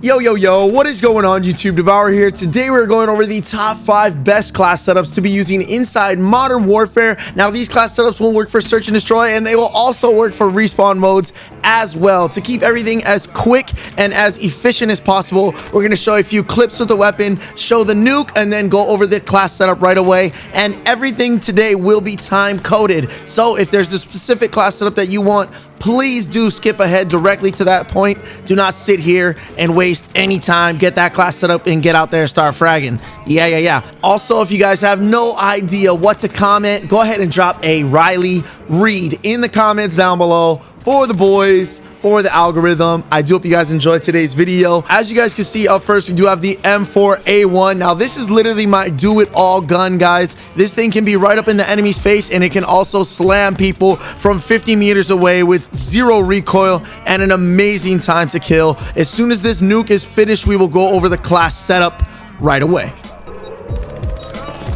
Yo, what is going on YouTube? Devour here. Today we're going over the top 5 best class setups to be using inside Modern Warfare. Now these class setups will work for search and destroy, and they will also work for respawn modes as well. To keep everything as quick and as efficient as possible, we're going to show a few clips with the weapon, show the nuke, and then go over the class setup right away. And everything today will be time coded. So if there's a specific class setup that you want, please do skip ahead directly to that point. Do not sit here and waste any time. Get that class set up and get out there and start fragging. Yeah. Also, if you guys have no idea what to comment, go ahead and drop a Riley read in the comments down below for the boys, for the algorithm. I do hope you guys enjoyed today's video. As you guys can see up first, we do have the M4A1. Now this is literally my do-it-all gun, guys. This thing can be right up in the enemy's face, and it can also slam people from 50 meters away with 0 recoil and an amazing time to kill. As soon as this nuke is finished, we will go over the class setup right away.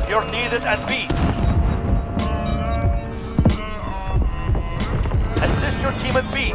You're needed at B. Assist your team at B.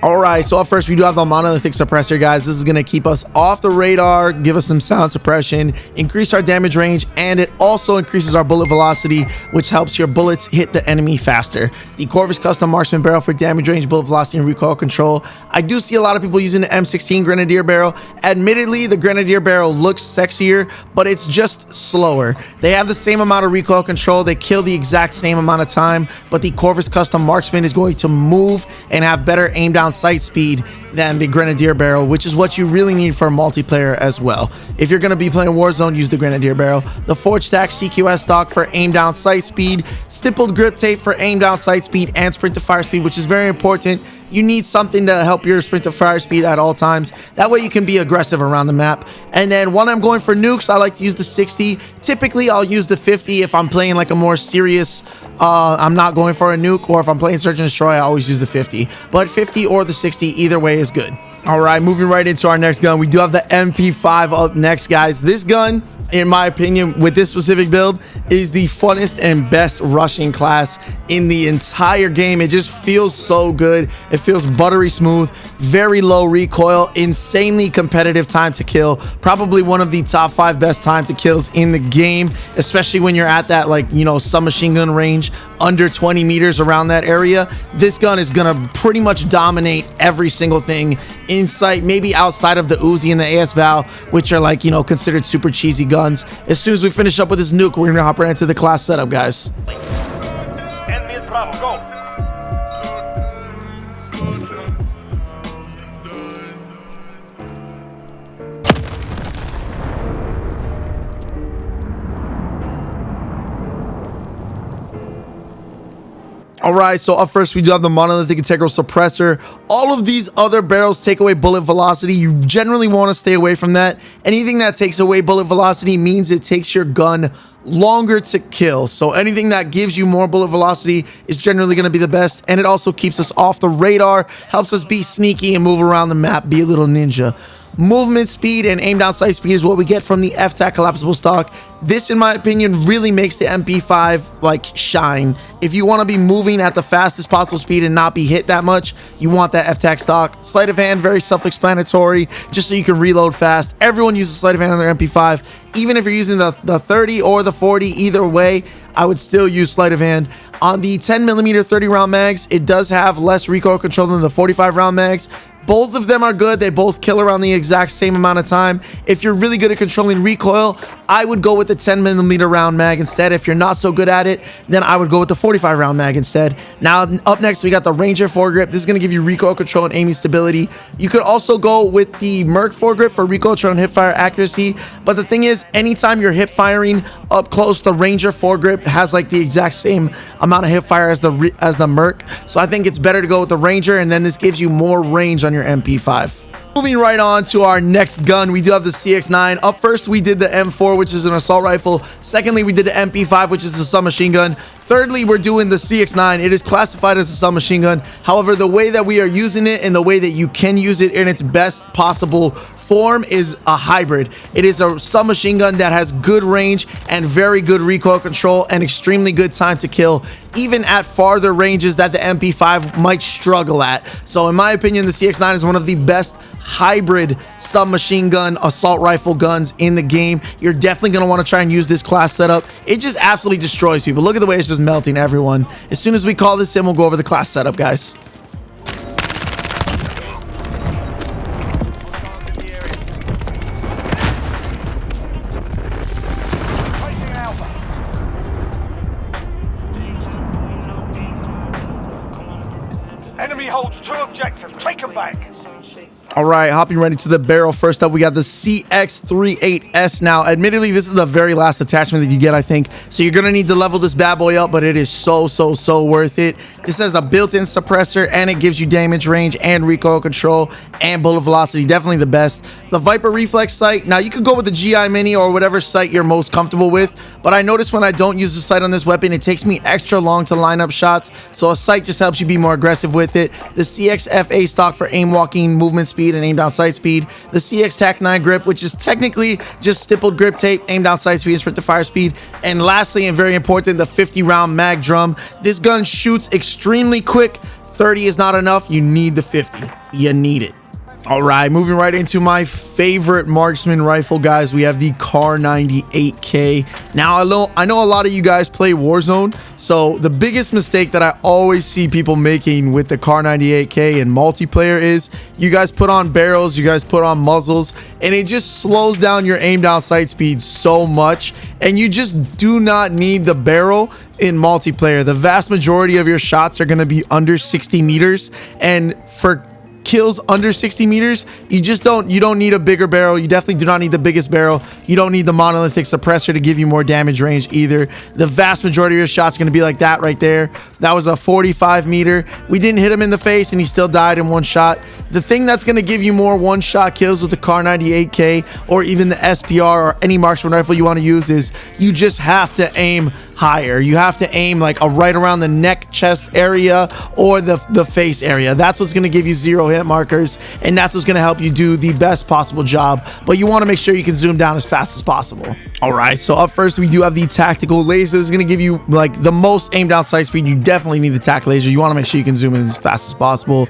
All right, so up first, we do have the monolithic suppressor, guys. This is going to keep us off the radar, give us some sound suppression, increase our damage range, and it also increases our bullet velocity, which helps your bullets hit the enemy faster. The Corvus Custom Marksman Barrel for damage range, bullet velocity, and recoil control. I do see a lot of people using the M16 Grenadier Barrel. Admittedly, the Grenadier Barrel looks sexier, but it's just slower. They have the same amount of recoil control. They kill the exact same amount of time, but the Corvus Custom Marksman is going to move and have better aim down sight speed than the Grenadier Barrel, which is what you really need for multiplayer as well. If you're going to be playing Warzone, use the Grenadier Barrel. The Forge Stack CQS stock for aim down sight speed, stippled grip tape for aim down sight speed, and sprint to fire speed, which is very important. You need something to help your sprint to fire speed at all times. That way you can be aggressive around the map. And then when I'm going for nukes, I like to use the 60. Typically, I'll use the 50 if I'm playing like a more serious, I'm not going for a nuke, or if I'm playing search and destroy, I always use the 50. But 50 or the 60, either way is good. All right, moving right into our next gun. We do have the MP5 up next, guys. This gun, in my opinion, with this specific build, is the funnest and best rushing class in the entire game. It just feels so good. It feels buttery smooth, very low recoil, insanely competitive time to kill. Probably one of the top 5 best time to kills in the game, especially when you're at that, like, submachine gun range, under 20 meters around that area. This gun is gonna pretty much dominate every single thing in sight, maybe outside of the Uzi and the AS Val, which are like, considered super cheesy guns. As soon as we finish up with this nuke, we're gonna hop right into the class setup, guys. Enemy at Bravo, go. All right, so up first, we do have the monolithic integral suppressor. All of these other barrels take away bullet velocity. You generally want to stay away from that. Anything that takes away bullet velocity means it takes your gun longer to kill. So anything that gives you more bullet velocity is generally going to be the best. And it also keeps us off the radar, helps us be sneaky and move around the map, be a little ninja. Movement speed and aim down sight speed is what we get from the FTAC collapsible stock. This, in my opinion, really makes the MP5 like shine. If you want to be moving at the fastest possible speed and not be hit that much, you want that FTAC stock. Sleight of hand, very self-explanatory, just so you can reload fast. Everyone uses sleight of hand on their MP5. Even if you're using the 30 or the 40, either way, I would still use sleight of hand. On the 10mm 30 round mags, it does have less recoil control than the 45 round mags. Both of them are good. They both kill around the exact same amount of time. If you're really good at controlling recoil, I would go with the 10mm round mag instead. If you're not so good at it, then I would go with the 45 round mag instead. Now, up next, we got the Ranger foregrip. This is going to give you recoil control and aiming stability. You could also go with the Merc foregrip for recoil control and hip fire accuracy. But the thing is, anytime you're hip firing up close, the Ranger foregrip has like the exact same amount of hip fire as the Merc. So I think it's better to go with the Ranger, and then this gives you more range on your MP5. Moving right on to our next gun, we do have the CX-9. Up first, we did the M4, which is an assault rifle. Secondly, we did the MP5, which is a submachine gun. Thirdly, we're doing the CX-9. It is classified as a submachine gun. However, the way that we are using it and the way that you can use it in its best possible form is a hybrid. It is a submachine gun that has good range and very good recoil control and extremely good time to kill, even at farther ranges that the MP5 might struggle at. So in my opinion, the CX-9 is one of the best hybrid submachine gun assault rifle guns in the game. You're definitely going to want to try and use this class setup. It just absolutely destroys people. Look at the way it's just melting everyone. As soon as we call this in, we'll go over the class setup, guys. Enemy holds 2 objectives. Take them back. All right, hopping right into the barrel. First up, we got the CX-38S. Now, admittedly, this is the very last attachment that you get, I think. So you're going to need to level this bad boy up, but it is so worth it. This has a built-in suppressor, and it gives you damage range and recoil control and bullet velocity. Definitely the best. The Viper Reflex sight. Now, you could go with the GI Mini or whatever sight you're most comfortable with, but I notice when I don't use the sight on this weapon, it takes me extra long to line up shots. So a sight just helps you be more aggressive with it. The CX-FA stock for aim walking, movement speed, and aim down sight speed. The CX TAC-9 grip, which is technically just stippled grip tape, aim down sight speed, and sprint to fire speed. And lastly, and very important, the 50-round mag drum. This gun shoots extremely quick. 30 is not enough. You need the 50. You need it. All right, moving right into my favorite marksman rifle, guys. We have the Kar98K. Now, I know a lot of you guys play Warzone, so the biggest mistake that I always see people making with the Kar98K in multiplayer is you guys put on barrels, you guys put on muzzles, and it just slows down your aim down sight speed so much, and you just do not need the barrel in multiplayer. The vast majority of your shots are going to be under 60 meters, and for kills under 60 meters, you don't need a bigger barrel. You definitely do not need the biggest barrel. You don't need the monolithic suppressor to give you more damage range either. The vast majority of your shots going to be like that right there. That was a 45 meter. We didn't hit him in the face and he still died in one shot. The thing that's going to give you more one-shot kills with the Kar98K or even the SPR or any marksman rifle you want to use is you just have to aim higher. You have to aim like right around the neck, chest area or the face area. That's what's going to give you 0 hit markers, and that's what's going to help you do the best possible job. But you want to make sure you can zoom down as fast as possible. All right, so up first we do have the tactical laser. This is going to give you like the most aim down sight speed. You definitely need the tac laser. You want to make sure you can zoom in as fast as possible.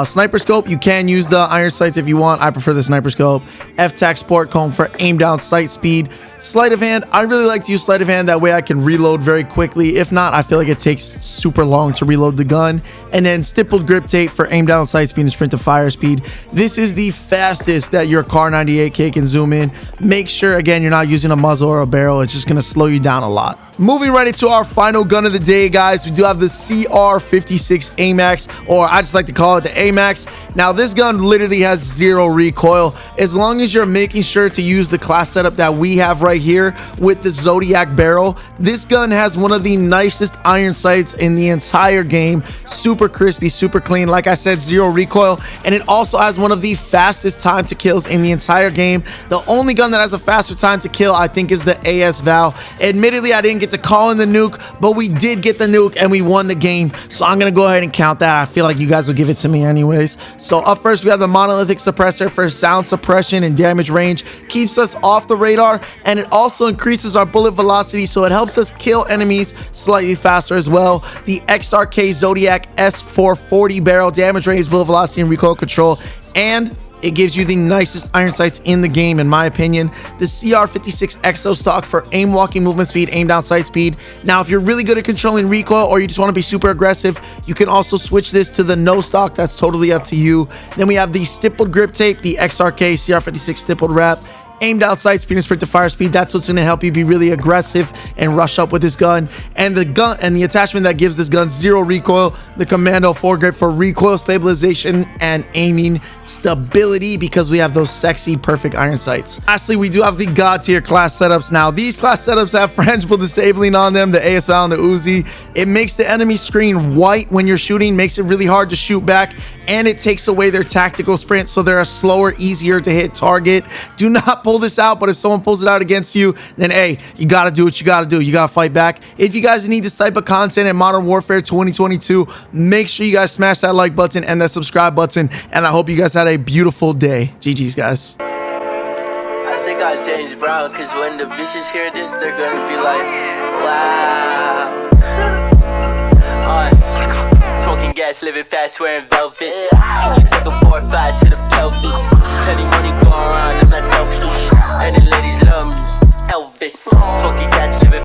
Sniper scope, you can use the iron sights if you want. I prefer the sniper scope. F-tac sport cone for aim down sight speed. Sleight of hand, I really like to use sleight of hand. That way I can reload very quickly. If not, I feel like it takes super long to reload the gun. And then stippled grip tape for aim down sight speed and sprint to fire speed. This is the fastest that your Kar98K can zoom in. Make sure, again, you're not using a muzzle or a barrel. It's just going to slow you down a lot. Moving right into our final gun of the day, guys, we do have the CR56 AMAX, or I just like to call it the AMAX. Now, this gun literally has 0 recoil. As long as you're making sure to use the class setup that we have right here with the Zodiac barrel, this gun has one of the nicest iron sights in the entire game. Super crispy, super clean. Like I said, 0 recoil, and it also has one of the fastest time to kills in the entire game. The only gun that has a faster time to kill, I think, is the AS Val. Admittedly, I didn't get to call in the nuke, but we did get the nuke and we won the game, so I'm gonna go ahead and count that. I feel like you guys will give it to me anyways. So up first we have the monolithic suppressor for sound suppression and damage range. Keeps us off the radar, and it also increases our bullet velocity, so it helps us kill enemies slightly faster as well. The XRK Zodiac S440 barrel, damage range, bullet velocity, and recoil control, and it gives you the nicest iron sights in the game, in my opinion. The CR56 Exo stock for aim walking, movement speed, aim down sight speed. Now, if you're really good at controlling recoil or you just want to be super aggressive, you can also switch this to the no stock. That's totally up to you. Then we have the stippled grip tape, the XRK CR56 stippled wrap. Aim down sight speed and sprint to fire speed. That's what's going to help you be really aggressive and rush up with this gun. And the gun and the attachment that gives this gun 0 recoil, the Commando foregrip for recoil stabilization and aiming stability, because we have those sexy perfect iron sights. Lastly, we do have the God tier class setups. Now, these class setups have frangible disabling on them, the AS Val and the Uzi. It makes the enemy screen white when you're shooting, makes it really hard to shoot back, and it takes away their tactical sprint, so they're a slower, easier to hit target. Do not pull this out, but if someone pulls it out against you, then hey, you gotta do what you gotta do. You gotta fight back. If you guys need this type of content in Modern Warfare 2022, make sure you guys smash that like button and that subscribe button, and I hope you guys had a beautiful day. GG's, guys. got James Brown, cause when the bitches hear this, they're gonna be like, wow. Smoking gas, living fast, wearing velvet. Looks like a